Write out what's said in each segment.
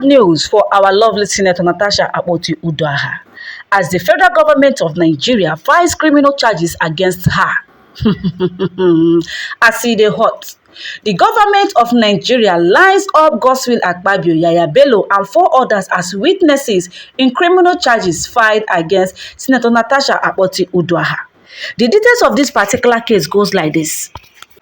News for our lovely Senator Natasha Akpoti-Uduaghan as the federal government of Nigeria files criminal charges against her. As e dey hot, the government of Nigeria lines up Govt Akpabio, Yaya Bello and 4 others as witnesses in criminal charges filed against Senator Natasha Akpoti-Uduaghan. The details of this particular case goes like this.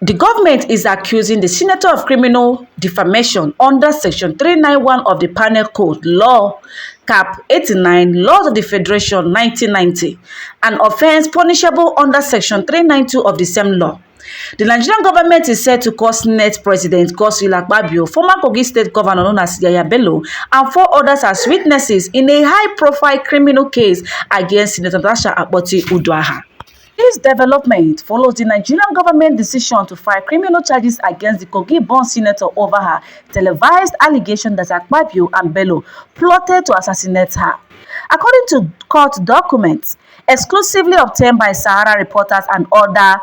The government is accusing the senator of criminal defamation under Section 391 of the Penal Code, Law Cap. 89, Laws of the Federation 1990, an offence punishable under Section 392 of the same law. The Nigerian government is said to call Senate President Govt Akpabio, former Kogi State Governor known as Yaya Bello, and 4 others as witnesses in a high-profile criminal case against Senator Natasha Akpoti-Uduaghan. This development follows the Nigerian government decision to file criminal charges against the Kogi-born senator over her televised allegation that Akpabio and Bello plotted to assassinate her. According to court documents exclusively obtained by Sahara reporters and others,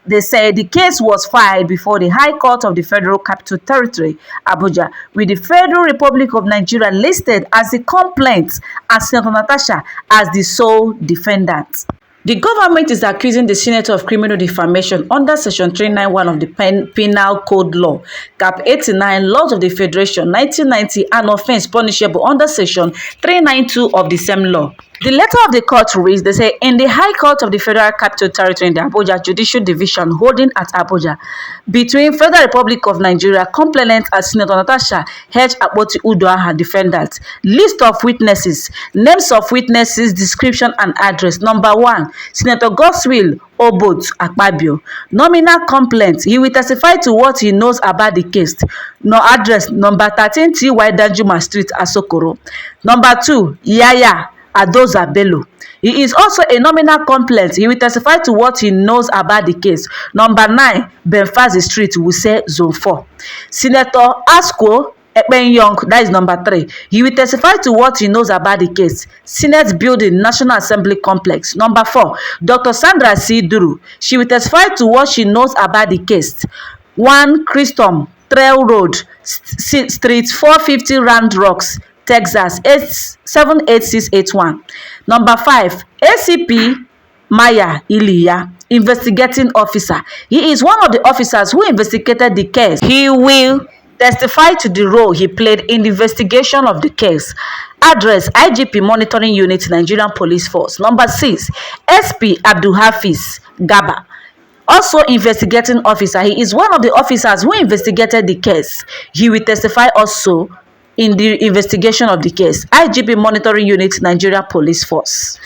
they say the case was filed before the High Court of the Federal Capital Territory, Abuja, with the Federal Republic of Nigeria listed as the complaint and Senator Natasha as the sole defendant. The government is accusing the senator of criminal defamation under Section 391 of the Penal Code Law, Cap. 89, Laws of the Federation 1990, an offence punishable under Section 392 of the same law. The letter of the court reads, they say, in the High Court of the Federal Capital Territory in the Abuja Judicial Division holding at Abuja, between Federal Republic of Nigeria, complainant and Senator Natasha H. Akpoti-Uduaghan, defendant. List of witnesses, names of witnesses, description and address. Number 1, Senator Govt Akpabio. Nominal complaint. He will testify to what he knows about the case. No address. Number 13 T.Y. Danjuma Street, Asokoro. Number 2, Yaya Bello. He is also a nominal complaint. He will testify to what he knows about the case. Number 9, Benfazi Street, Wuse, Zone 4. Senator Asko Young, that is number 3. He will testify to what he knows about the case. Senate Building, National Assembly Complex. Number 4, Dr. Sandra C. Duru. She will testify to what she knows about the case. 1 Christom Trail Road, Street 450, Round Rocks, Texas 78681. Number 5, ACP Maya Iliya, investigating officer. He is one of the officers who investigated the case. He will testify to the role he played in the investigation of the case. Address: IGP Monitoring Unit, Nigerian Police Force. Number 6, SP Abdul Hafiz Gaba, also investigating officer. He is one of the officers who investigated the case. He will testify also in the investigation of the case. IGP Monitoring Unit, Nigeria Police Force.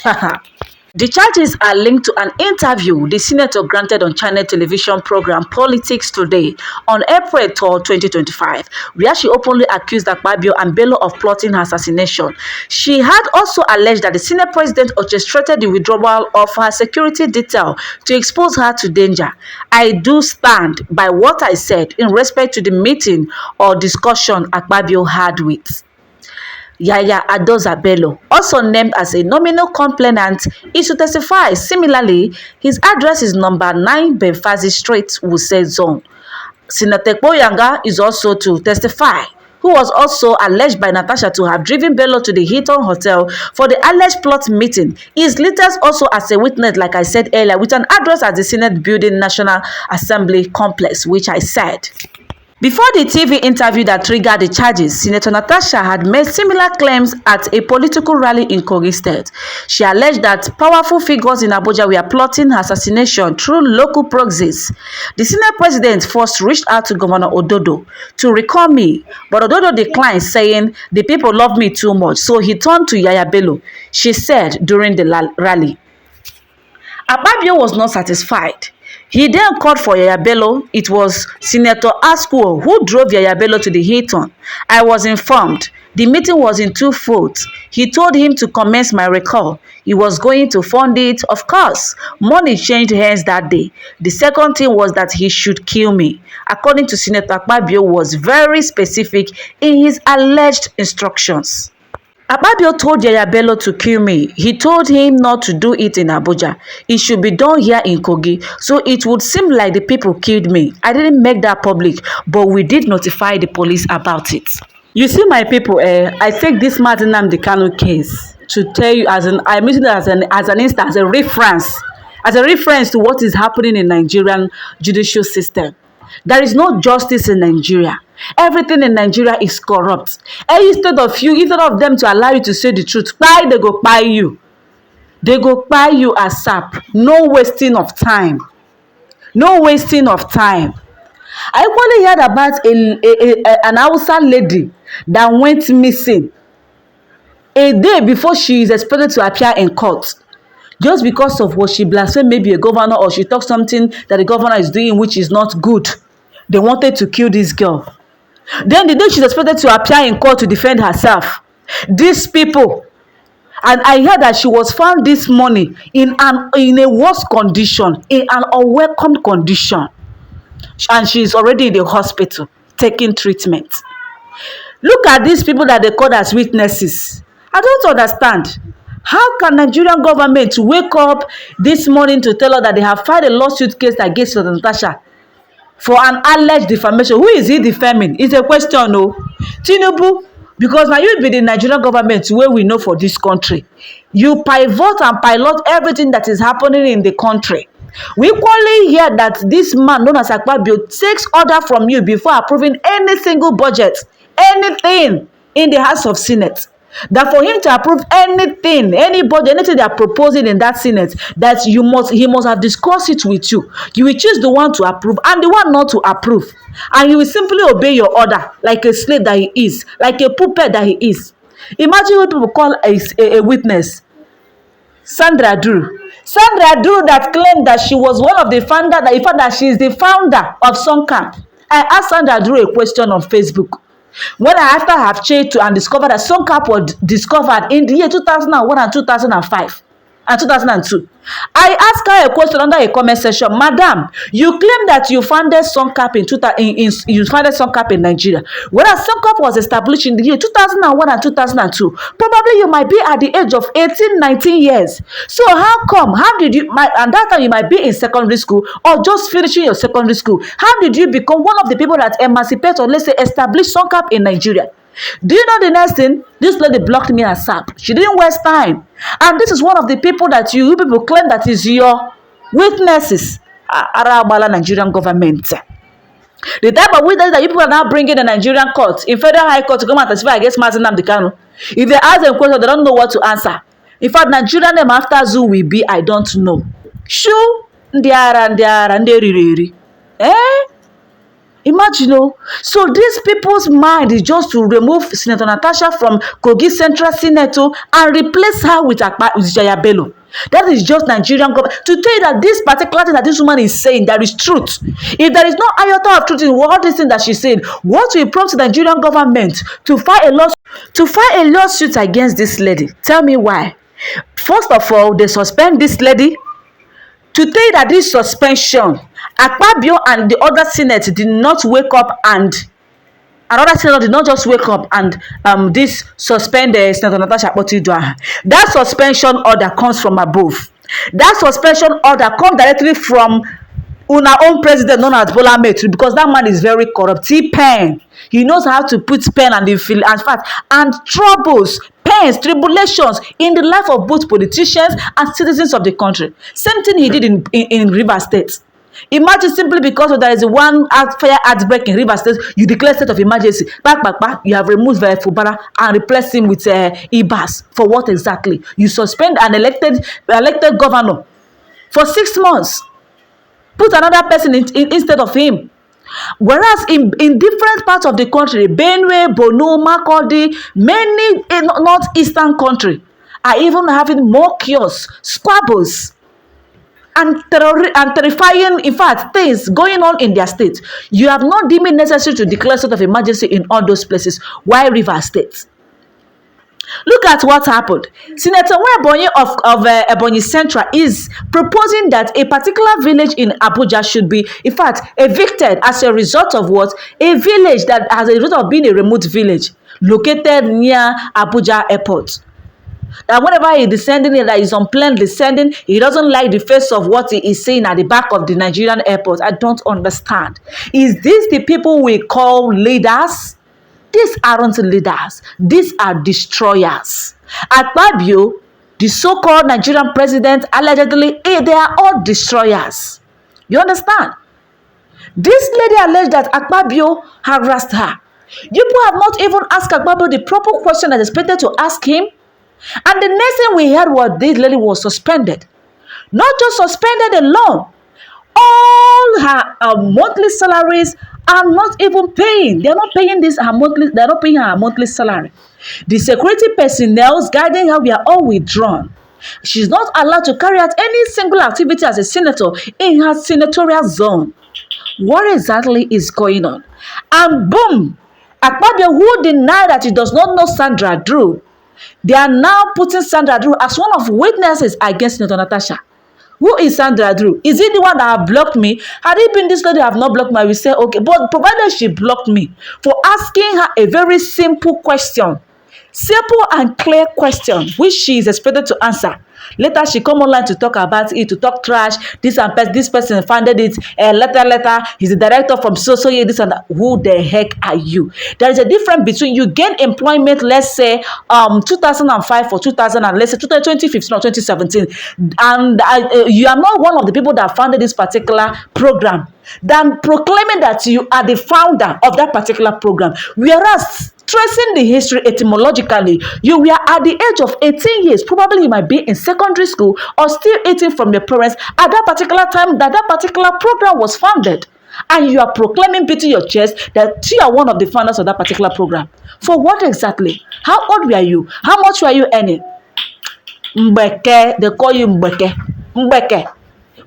The charges are linked to an interview the senator granted on channel television program Politics Today on April 3, 2025, where she openly accused Akpabio and Bello of plotting her assassination. She had also alleged that the Senate President orchestrated the withdrawal of her security detail to expose her to danger. I do stand by what I said in respect to the meeting or discussion Akpabio had with Yaya Bello, also named as a nominal complainant, is to testify. Similarly, his address is number 9 Benfazi Street, Wuse Zone. Senator Akpabio is also to testify, who was also alleged by Natasha to have driven Bello to the Hilton Hotel for the alleged plot meeting. He is listed also as a witness, like I said earlier, with an address at the Senate Building, National Assembly Complex, which I said. Before the TV interview that triggered the charges, Senator Natasha had made similar claims at a political rally in Kogi State. She alleged that powerful figures in Abuja were plotting her assassination through local proxies. The Senate President first reached out to Governor Ododo to recall me, but Ododo declined, saying, "The people love me too much," so he turned to Yaya Bello, she said during the rally. Akpabio was not satisfied. He then called for Yaya Bello. It was Senator Asko who drove Yaya Bello to the Hilton. I was informed. The meeting was in 2 folds. He told him to commence my recall. He was going to fund it. Of course, money changed hands that day. The second thing was that he should kill me. According to Senator Akpabio, was very specific in his alleged instructions. Akpabio told Yaya Bello to kill me. He told him not to do it in Abuja. It should be done here in Kogi, so it would seem like the people killed me. I didn't make that public, but we did notify the police about it. You see, my people, I take this Martin Nnamdi Kanu case to tell you I'm using it as an instance, as a reference to what is happening in Nigerian judicial system. There is no justice in Nigeria. Everything in Nigeria is corrupt. And instead of them to allow you to say the truth, why they go buy you? They go buy you ASAP. No wasting of time. No wasting of time. I equally heard about an Hausa lady that went missing a day before she is expected to appear in court, just because of what she blasphemed maybe a governor, or she talked something that the governor is doing which is not good. They wanted to kill this girl. Then the day she's expected to appear in court to defend herself, these people, and I heard that she was found this morning in a worse condition, in an unwelcome condition, and she is already in the hospital taking treatment. Look at these people that they call as witnesses. I don't understand. How can Nigerian government wake up this morning to tell us that they have filed a lawsuit case against Natasha for an alleged defamation? Who is he defaming? It's a question, no. Tinubu, because now you be the Nigerian government where we know for this country. You pivot and pilot everything that is happening in the country. We equally hear that this man known as Akpabio takes order from you before approving any single budget, anything in the House of Senate. That for him to approve anything, anybody, anything they are proposing in that Senate, that he must have discussed it with you. You will choose the one to approve and the one not to approve. And you will simply obey your order like a slave that he is, like a puppet that he is. Imagine what people call a witness. Sandra Duru that claimed that she was one of the founder, that in fact that she is the founder of Camp. I asked Sandra Duru a question on Facebook. When after I have checked and discovered that Camp was discovered in the year 2001 and 2005 and 2002. I asked her a question under a comment section. Madam, you claim that you founded Camp in Nigeria. Whereas Camp was established in the year 2001 and 2002. Probably you might be at the age of 18, 19 years. So how come? How did you, and that time you might be in secondary school or just finishing your secondary school. How did you become one of the people that emancipate, or let's say establish Camp in Nigeria? Do you know the next thing? This lady blocked me ASAP. She didn't waste time. And this is one of the people that you people claim that is your witnesses. Arabala Nigerian government. The type of witnesses that you people are now bringing in the Nigerian court, in federal high court, to come and testify against Martin Nnamdi Kanu. If they ask them questions, they don't know what to answer. In fact, Nigerian name after Zoo will be, I don't know. Shoo, imagine, oh. So these people's mind is just to remove Senator Natasha from Kogi Central Senate and replace her with Jaya Bello. That is just Nigerian government. To tell you that this particular thing that this woman is saying, there is truth. If there is no iota of truth in what this thing that she's saying, what will prompt the Nigerian government to file a lawsuit against this lady? Tell me why. First of all, they suspend this lady. To tell you that this suspension, Akpabio and the other Senate did not wake up, and another Senate did not just wake up and this suspend Senator Natasha Akpoti-Uduaghan. That suspension order comes from above. That suspension order comes directly from our own president known as Bola Ahmed, because that man is very corrupt. He knows how to put pen and troubles, pains, tribulations in the life of both politicians and citizens of the country. Same thing he did in Rivers State. Imagine simply because there is one fire outbreak in Rivers State, you declare state of emergency. Back, you have removed Fubara and replaced him with Ibas. For what exactly? You suspend an elected governor for 6 months. Put another person instead of him. Whereas in different parts of the country, Benue, Borno, Makurdi, many in northeastern country are even having more chaos, squabbles, and terrifying, in fact, things going on in their state. You have not deemed it necessary to declare state of emergency in all those places. Why River State? Look at what happened. Senator Ebonyi of Ebonyi Central is proposing that a particular village in Abuja should be, in fact, evicted as a result of what? A village that, as a result of being a remote village located near Abuja Airport. That whenever he descending, that is on plane descending, he doesn't like the face of what he is seeing at the back of the Nigerian airport. I don't understand. Is this the people we call leaders? These aren't leaders. These are destroyers. Akpabio, the so-called Nigerian president, allegedly, they are all destroyers. You understand? This lady alleged that Akpabio harassed her. You people have not even asked Akpabio the proper question that is expected to ask him. And the next thing we heard was this lady was suspended. Not just suspended alone. All her monthly salaries are not even paying. They are not paying this her monthly. They are not paying her monthly salary. The security personnel guiding her were all withdrawn. She's not allowed to carry out any single activity as a senator in her senatorial zone. What exactly is going on? And boom, Akpabio, who denied that he does not know Sandra Drew, they are now putting Sandra Drew as one of witnesses against Senator Natasha. Who is Sandra Drew? Is it the one that have blocked me? Had it been this lady have not blocked me, I will say, okay. But provided she blocked me for asking her a very simple question, simple and clear question, which she is expected to answer. Later, she come online to talk about it, to talk trash. This person funded it. Later, he's a director from so this and that. Who the heck are you? There is a difference between you gain employment, let's say 2005 or 2000, and let's say 2015 or 2017, and you are not one of the people that founded this particular program, than proclaiming that you are the founder of that particular program. Whereas tracing the history etymologically, you were at the age of 18 years, probably you might be in secondary school or still eating from your parents at that particular time that particular program was founded. And you are proclaiming, beating your chest, that you are one of the founders of that particular program. For what exactly? How old were you? How much were you earning? Mbeke, they call you Mbeke. Mbeke.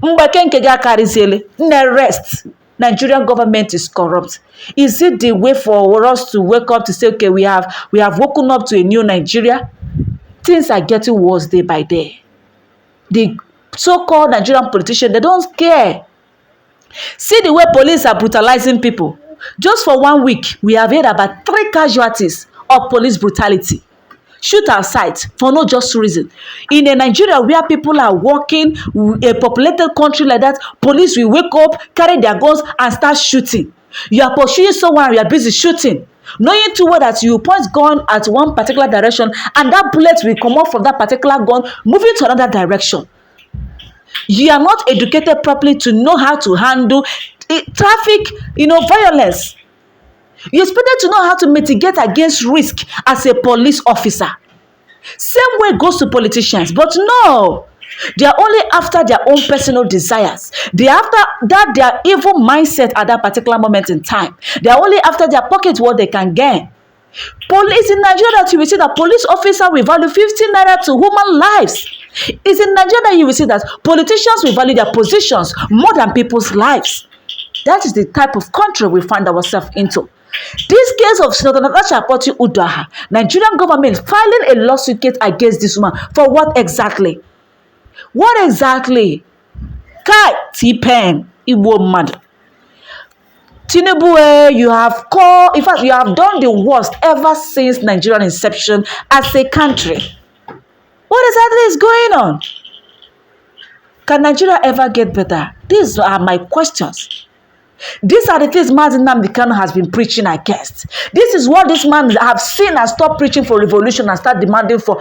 Mbeke nkega karizele. Rest. Nigerian government is corrupt. Is it the way for us to wake up to say, okay, we have woken up to a new Nigeria? Things are getting worse day by day. The so-called Nigerian politicians, they don't care. See the way police are brutalizing people. Just for 1 week, we have heard about 3 casualties of police brutality. Shoot outside for no just reason. In a Nigeria where people are working, a populated country like that, police will wake up, carry their guns and start shooting. You are pursuing someone, you are busy shooting, knowing too well that you point gun at one particular direction and that bullet will come out from that particular gun, moving to another direction. You are not educated properly to know how to handle traffic, violence. You're expected to know how to mitigate against risk as a police officer. Same way goes to politicians, but no. They are only after their own personal desires. They are after that their evil mindset at that particular moment in time. They are only after their pocket what they can gain. Police in Nigeria that you will see that police officer will value 15 naira to human lives. It's in Nigeria that you will see that politicians will value their positions more than people's lives. That is the type of country we find ourselves into. This case of Senator Natasha Akpoti-Uduaghan, Nigerian government filing a lawsuit case against this woman. For what exactly? What exactly? Kai T-Pen, Igbo mad. Tinubu, you have done the worst ever since Nigerian inception as a country. What exactly is going on? Can Nigeria ever get better? These are my questions. These are the things Mazi Nnamdi Kanu has been preaching against. This is what this man have seen and stop preaching for revolution and start demanding for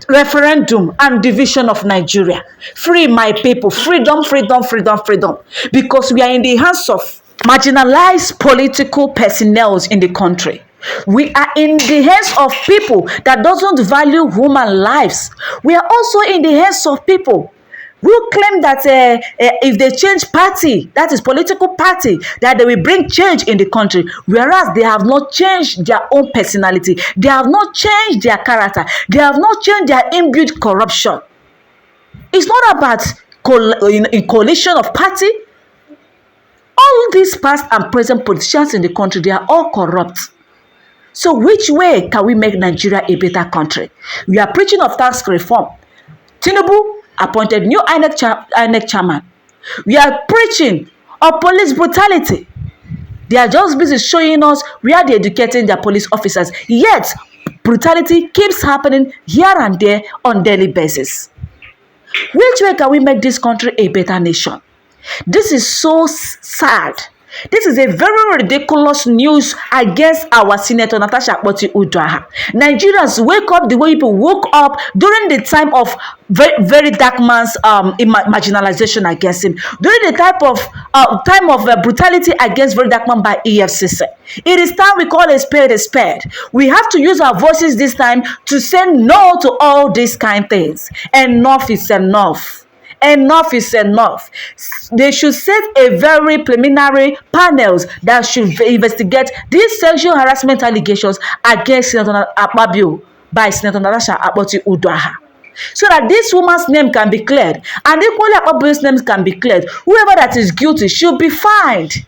referendum and division of Nigeria. Free my people. Freedom, freedom, freedom, freedom. Because we are in the hands of marginalized political personnel in the country. We are in the hands of people that doesn't value human lives. We are also in the hands of people who claim that if they change party, that is political party, that they will bring change in the country, whereas they have not changed their own personality, they have not changed their character, they have not changed their inbuilt corruption. It's not about coalition of party. All these past and present politicians in the country, they are all corrupt. So which way can we make Nigeria a better country? We are preaching of tax reform. Tinubu appointed new INEC chairman. We are preaching of police brutality. They are just busy showing us where they are educating their police officers. Yet, brutality keeps happening here and there on daily basis. Which way can we make this country a better nation? This is so sad. This is a very ridiculous news against our Senator Natasha Akpoti-Uduaghan. Nigerians, wake up the way people woke up during the time of very dark man's marginalization against him, during the time of brutality against very dark man by EFCC. It is time we call a spade a spade. We have to use our voices this time to say no to all these kind of things. Enough is enough. Enough is enough. They should set a very preliminary panels that should investigate these sexual harassment allegations against Senator Akpabio by Senator Natasha Akpoti-Uduaghan, so that this woman's name can be cleared and equally Akpabio's name can be cleared. Whoever that is guilty should be fined.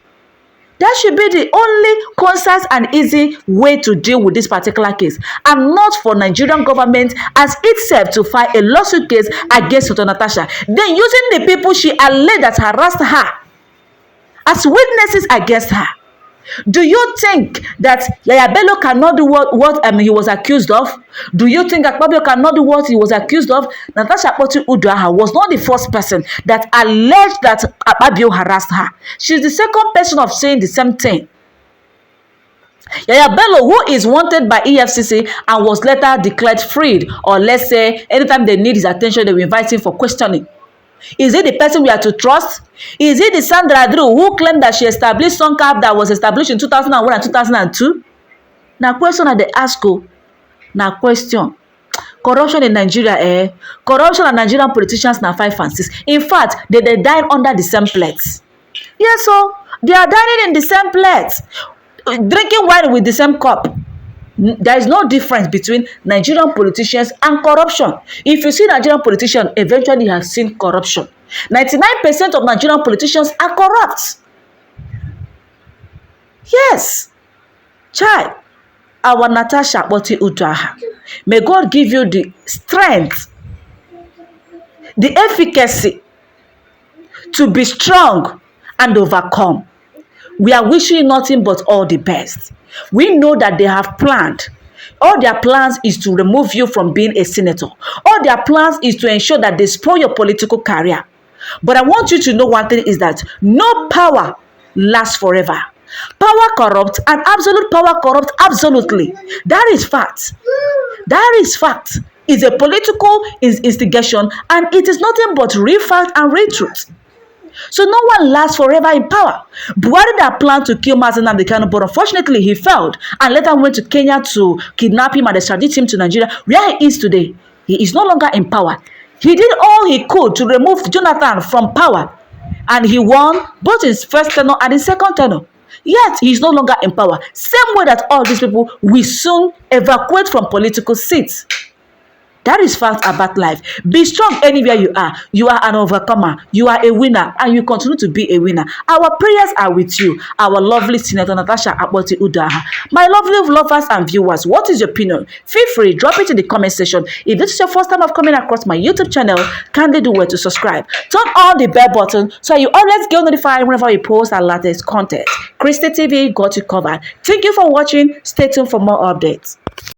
That should be the only concise and easy way to deal with this particular case, and not for Nigerian government as itself to file a lawsuit case against Senator Natasha, then using the people she alleged that harassed her as witnesses against her. Do you think that Yaya Bello cannot do what he was accused of? Do you think Akpabio cannot do what he was accused of? Natasha Akpoti-Uduaghan was not the first person that alleged that Akpabio harassed her. She's the second person of saying the same thing. Yaya Bello, who is wanted by EFCC and was later declared freed, or let's say anytime they need his attention, they will invite him for questioning. Is it the person we are to trust? Is it the Sandra Drew who claimed that she established Suncap that was established in 2001 and 2002? Now question that they ask you. Now question. Corruption in Nigeria, corruption and Nigerian politicians now 5 and 6. In fact, they dine under the same plates. Yes, so they are dining in the same plates, drinking wine with the same cup. There is no difference between Nigerian politicians and corruption. If you see Nigerian politicians, eventually you have seen corruption. 99% of Nigerian politicians are corrupt. Yes. Child, our Natasha Akpoti-Uduaghan, may God give you the strength, the efficacy to be strong and overcome. We are wishing you nothing but all the best. We know that they have planned. All their plans is to remove you from being a senator. All their plans is to ensure that they spoil your political career. But I want you to know one thing is that no power lasts forever. Power corrupts and absolute power corrupts absolutely. That is fact. That is fact. It's a political instigation and it is nothing but real fact and real truth. So no one lasts forever in power. Buhari that planned to kill Mazi Nnamdi Kanu, but unfortunately he failed and later went to Kenya to kidnap him and extradite him to Nigeria, where he is today. He is no longer in power. He did all he could to remove Jonathan from power, and he won both his first tenure and his second tenure. Yet he is no longer in power. Same way that all these people will soon evacuate from political seats. That is fact about life. Be strong anywhere you are. You are an overcomer. You are a winner and you continue to be a winner. Our prayers are with you, our lovely Senator Natasha Akpoti-Uduaghan. My lovely lovers and viewers, what is your opinion? Feel free, drop it in the comment section. If this is your first time of coming across my YouTube channel, kindly do well to subscribe. Turn on the bell button so you always get notified whenever we post our latest content. Christy TV got you covered. Thank you for watching. Stay tuned for more updates.